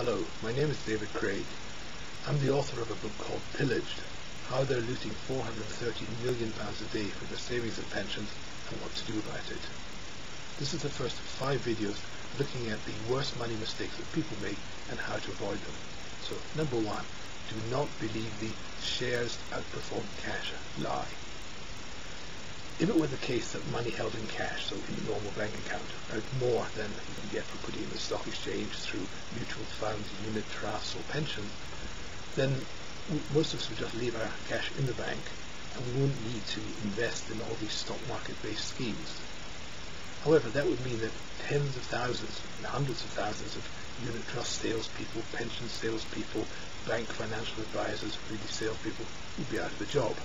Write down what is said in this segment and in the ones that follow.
Hello, my name is David Craig. I'm the author of a book called Pillaged, How They're Looting £430 million a day from their savings and pensions and what to do about it. This is the first of 5 videos looking at the worst money mistakes that people make and how to avoid them. So, number 1, do not believe the shares outperform cash lie. If it were the case that money held in cash, so in a normal bank account, earned more than you can get for putting in the stock exchange through mutual funds, unit trusts or pensions, then most of us would just leave our cash in the bank and we wouldn't need to invest in all these stock market-based schemes. However, that would mean that tens of thousands and hundreds of thousands of unit trust salespeople, pension salespeople, bank financial advisors, really salespeople would be out of a job.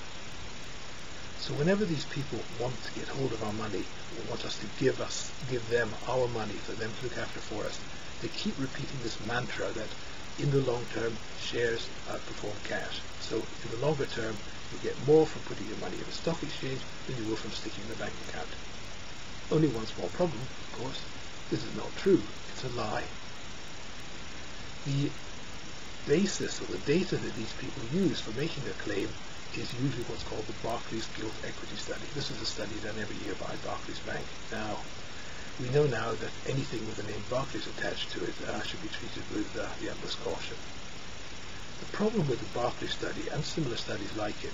So whenever these people want to get hold of our money, or want us to give them our money for them to look after for us, they keep repeating this mantra that in the long term, shares outperform cash. So in the longer term, you get more from putting your money in the stock exchange than you will from sticking in the bank account. Only one small problem, of course. This is not true. It's a lie. The basis or the data that these people use for making their claim is usually what's called the Barclays Gilt Equity Study. This is a study done every year by Barclays Bank. Now, we know now that anything with the name Barclays attached to it should be treated with the utmost caution. The problem with the Barclays study and similar studies like it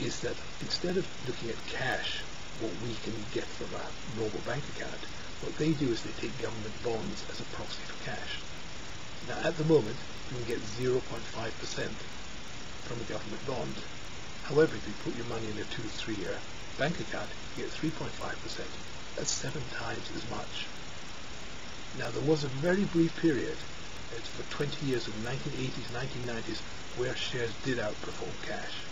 is that instead of looking at cash, what we can get from a normal bank account, what they do is they take government bonds as a proxy for cash. Now, at the moment, you can get 0.5% from a government bond. However, if you put your money in a 2 to 3 year bank account, you get 3.5%. That's 7 times as much. Now, there was a very brief period, it's for 20 years in the 1980s, 1990s, where shares did outperform cash.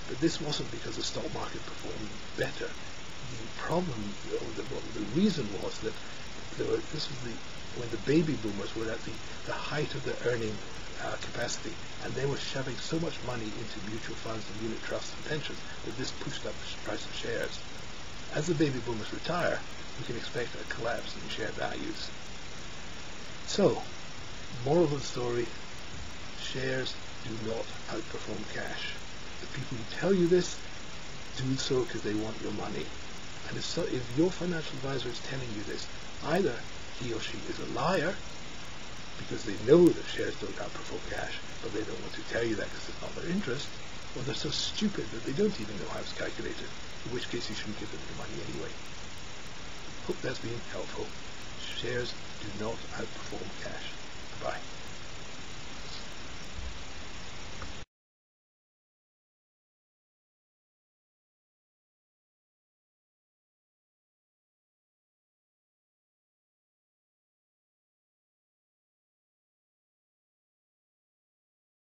But this wasn't because the stock market performed better. The problem, or the reason was that when the baby boomers were at the height of their earning capacity, and they were shoving so much money into mutual funds and unit trusts and pensions that this pushed up the price of shares. As the baby boomers retire, we can expect a collapse in share values. So, moral of the story, shares do not outperform cash. The people who tell you this do so because they want your money. And if your financial advisor is telling you this, either he or she is a liar, because they know that shares don't outperform cash, but they don't want to tell you that because it's not their interest, or they're so stupid that they don't even know how it's calculated, in which case you shouldn't give them your money anyway. Hope that's been helpful. Shares do not outperform cash. Bye.